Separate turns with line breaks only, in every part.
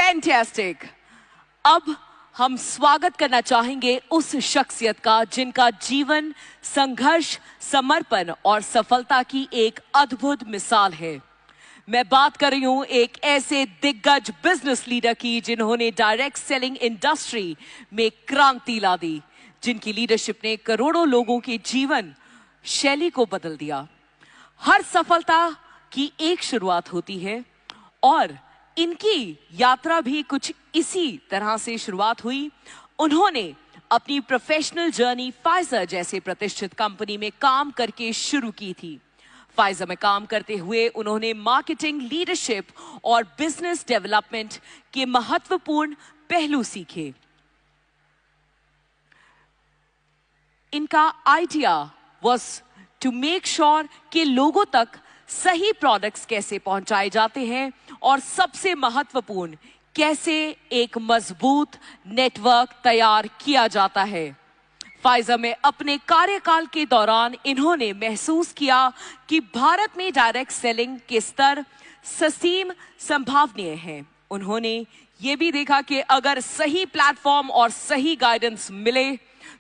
Fantastic. अब हम स्वागत करना चाहेंगे उस शख्सियत का जिनका जीवन संघर्ष, समर्पण और सफलता की एक अद्भुत मिसाल है। मैं बात कर रही हूं एक ऐसे दिग्गज बिजनेस लीडर की जिन्होंने डायरेक्ट सेलिंग इंडस्ट्री में क्रांति ला दी, जिनकी लीडरशिप ने करोड़ों लोगों के जीवन शैली को बदल दिया। हर सफलता की एक शुरुआत होती है और इनकी यात्रा भी कुछ इसी तरह से शुरुआत हुई। उन्होंने अपनी प्रोफेशनल जर्नी फाइजर जैसे प्रतिष्ठित कंपनी में काम करके शुरू की थी। फाइजर में काम करते हुए उन्होंने मार्केटिंग, लीडरशिप और बिजनेस डेवलपमेंट के महत्वपूर्ण पहलू सीखे। इनका idea was to make sure कि लोगों तक सही प्रोडक्ट्स कैसे पहुंचाए जाते हैं और सबसे महत्वपूर्ण कैसे एक मजबूत नेटवर्क तैयार किया जाता है। फाइजर में अपने कार्यकाल के दौरान इन्होंने महसूस किया कि भारत में डायरेक्ट सेलिंग के स्तर ससीम संभावनीय हैं। उन्होंने ये भी देखा कि अगर सही प्लेटफॉर्म और सही गाइडेंस मिले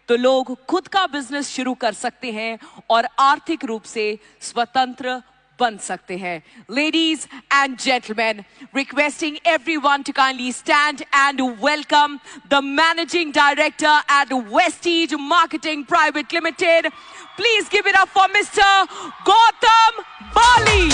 तो लोग खुद का बिजनेस शुरू कर सकते हैं और आर्थिक रूप से स्वतंत्र बन सकते हैं। Ladies and gentlemen, requesting everyone to kindly stand and welcome the Managing Director at Vestige Marketing Private Limited. Please give it up for Mr. Gautam Bali.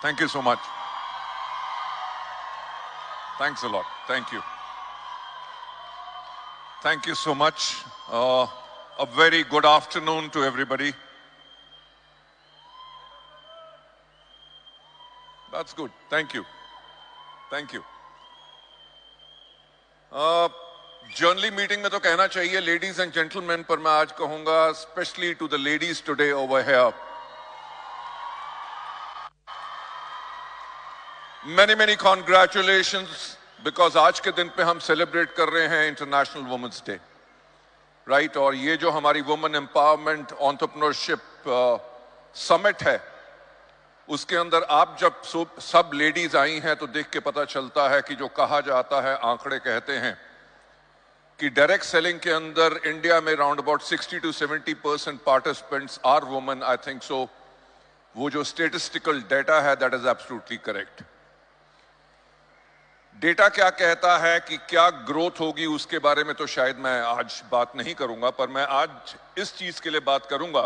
Thank you so much. Thanks a lot. Thank you. Thank you so much. A very good afternoon to everybody. That's good. Thank you. Thank you. Journally meeting में तो कहना चाहिए ladies and gentlemen, पर मैं आज कहूँगा especially to the ladies today over here. Many congratulations because आज के दिन पे हम सेलिब्रेट कर रहे हैं इंटरनेशनल वुमेन्स डे, राइट। और ये जो हमारी वुमेन एम्पावरमेंट एंटरप्रेन्योरशिप समिट है, उसके अंदर आप जब सब लेडीज आई हैं तो देख के पता चलता है कि जो कहा जाता है, आंकड़े कहते हैं कि डायरेक्ट सेलिंग के अंदर इंडिया में round about 60 to 70% participants are women. I think so वो जो स्टेटिस्टिकल डेटा है that is absolutely correct. Data क्या कहता है कि क्या ग्रोथ होगी उसके बारे में तो शायद मैं आज बात नहीं करूंगा, पर मैं आज इस चीज के लिए बात करूंगा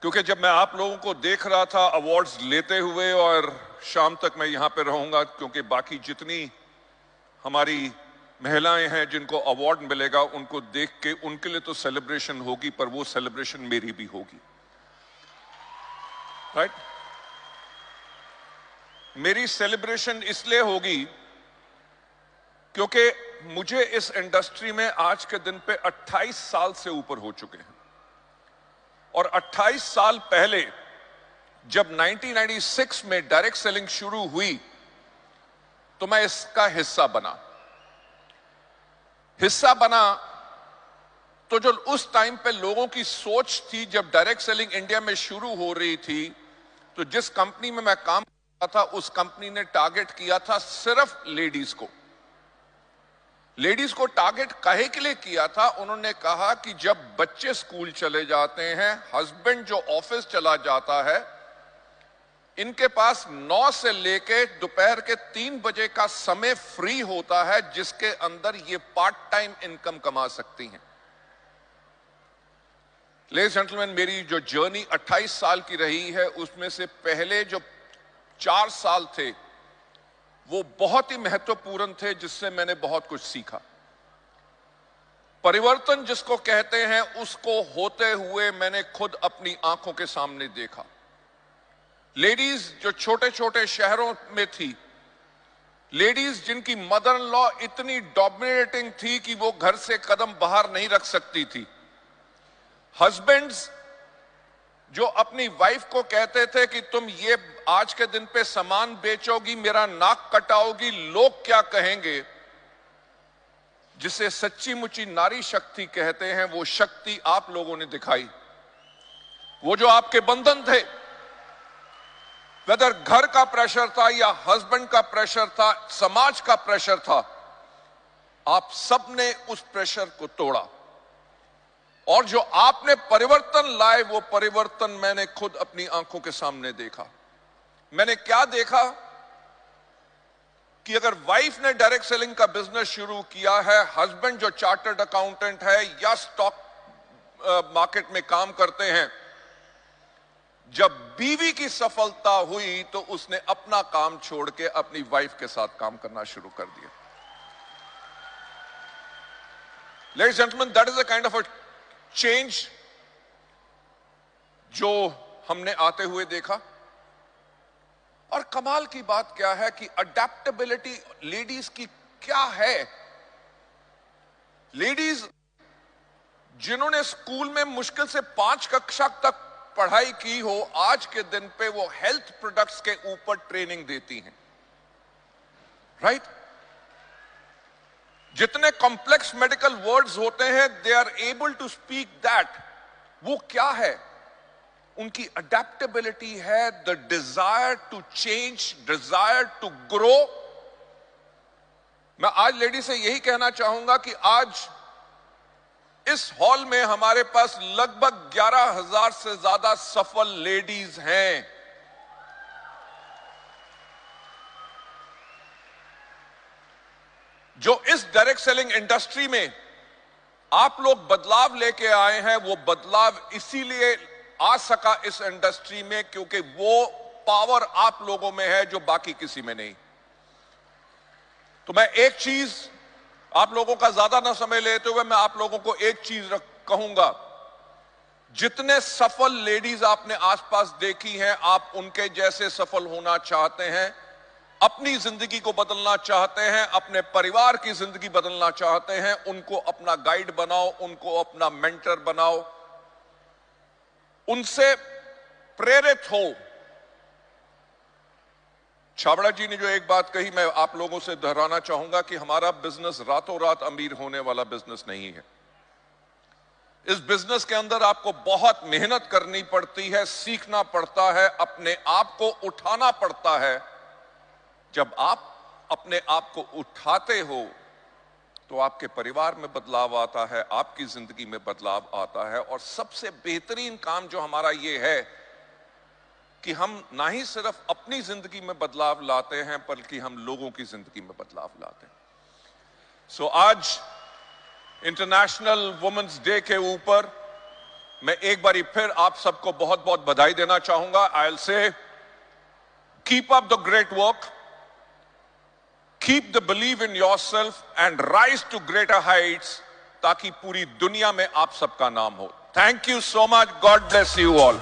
क्योंकि जब मैं आप लोगों को देख रहा था अवार्ड्स लेते हुए, और शाम तक मैं यहां पे रहूंगा क्योंकि बाकी जितनी हमारी महिलाएं हैं जिनको अवार्ड मिलेगा उनको देख के उनके लिए तो सेलिब्रेशन होगी, पर वो सेलिब्रेशन मेरी भी होगी, राइट। मेरी सेलिब्रेशन इसलिए होगी क्योंकि मुझे इस इंडस्ट्री में आज के दिन पे 28 साल से ऊपर हो चुके हैं, और 28 साल पहले जब 1996 में डायरेक्ट सेलिंग शुरू हुई तो मैं इसका हिस्सा बना। तो जो उस टाइम पे लोगों की सोच थी, जब डायरेक्ट सेलिंग इंडिया में शुरू हो रही थी, तो जिस कंपनी में मैं काम था उस कंपनी ने टारगेट किया था सिर्फ लेडीज को। लेडीज को टारगेट काहे के लिए किया था? उन्होंने कहा कि जब बच्चे स्कूल चले जाते हैं, हस्बैंड जो ऑफिस चला जाता है, इनके पास 9 से लेके दोपहर के 3 बजे का समय फ्री होता है जिसके अंदर ये पार्ट टाइम इनकम कमा सकती हैं। लेडीज एंड जेंटलमैन, मेरी जो जर्नी 28 साल की रही है उसमें से पहले जो 4 साल थे वो बहुत ही महत्वपूर्ण थे, जिससे मैंने बहुत कुछ सीखा। परिवर्तन जिसको कहते हैं उसको होते हुए मैंने खुद अपनी आंखों के सामने देखा। लेडीज जो छोटे छोटे शहरों में थी लेडीज जिनकी मदर इन लॉ इतनी डोमिनेटिंग थी कि वो घर से कदम बाहर नहीं रख सकती थी, हस्बैंड्स जो अपनी वाइफ को कहते थे कि तुम ये आज के दिन पे सामान बेचोगी, मेरा नाक कटाओगी, लोग क्या कहेंगे, जिसे सच्ची मुच्ची नारी शक्ति कहते हैं, वो शक्ति आप लोगों ने दिखाई। वो जो आपके बंधन थे, वेदर घर का प्रेशर था या हस्बैंड का प्रेशर था, समाज का प्रेशर था, आप सबने उस प्रेशर को तोड़ा और जो आपने परिवर्तन लाए वो परिवर्तन मैंने खुद अपनी आंखों के सामने देखा। मैंने क्या देखा कि अगर वाइफ ने डायरेक्ट सेलिंग का बिजनेस शुरू किया है, हस्बैंड जो चार्टर्ड अकाउंटेंट है या स्टॉक मार्केट में काम करते हैं, जब बीवी की सफलता हुई तो उसने अपना काम छोड़ के अपनी वाइफ के साथ काम करना शुरू कर दिया। Ladies and gentlemen, that is the kind of a change जो हमने आते हुए देखा। और कमाल की बात क्या है कि अडेप्टेबिलिटी लेडीज की क्या है। लेडीज जिन्होंने स्कूल में मुश्किल से 5 कक्षा तक पढ़ाई की हो, आज के दिन पे वो हेल्थ प्रोडक्ट्स के ऊपर ट्रेनिंग देती हैं, राइट? जितने कॉम्प्लेक्स मेडिकल वर्ड्स होते हैं, they are able to speak that. वो क्या है? उनकी अडेप्टेबिलिटी है, the desire to change, desire to grow. मैं आज लेडी से यही कहना चाहूंगा कि आज इस हॉल में हमारे पास लगभग 11,000 से ज्यादा सफल लेडीज हैं। जो इस डायरेक्ट सेलिंग इंडस्ट्री में आप लोग बदलाव लेके आए हैं, वो बदलाव इसीलिए आ सका इस इंडस्ट्री में क्योंकि वो पावर आप लोगों में है जो बाकी किसी में नहीं। तो मैं एक चीज आप लोगों का ज्यादा ना समय लेते हुए मैं आप लोगों को एक चीज कहूंगा, जितने सफल लेडीज आपने आसपास देखी हैं, आप उनके जैसे सफल होना चाहते हैं, अपनी जिंदगी को बदलना चाहते हैं, अपने परिवार की जिंदगी बदलना चाहते हैं, उनको अपना गाइड बनाओ, उनको अपना मेंटर बनाओ, उनसे प्रेरित हो। छाबड़ा जी ने जो एक बात कही, मैं आप लोगों से दोहराना चाहूंगा कि हमारा बिजनेस रातों रात अमीर होने वाला बिजनेस नहीं है। इस बिजनेस के अंदर आपको बहुत मेहनत करनी पड़ती है, सीखना पड़ता है, अपने आप को उठाना पड़ता है। जब आप अपने आप को उठाते हो तो आपके परिवार में बदलाव आता है, आपकी जिंदगी में बदलाव आता है। और सबसे बेहतरीन काम जो हमारा ये है कि हम ना ही सिर्फ अपनी जिंदगी में बदलाव लाते हैं बल्कि हम लोगों की जिंदगी में बदलाव लाते हैं। सो आज इंटरनेशनल वुमेन्स डे के ऊपर मैं एक बारी फिर आप सबको बहुत बहुत बधाई देना चाहूंगा। I will say keep up the great work, keep the believe in yourself and rise to greater heights, ताकि पूरी दुनिया में आप सबका नाम हो। Thank you so much, God bless you all.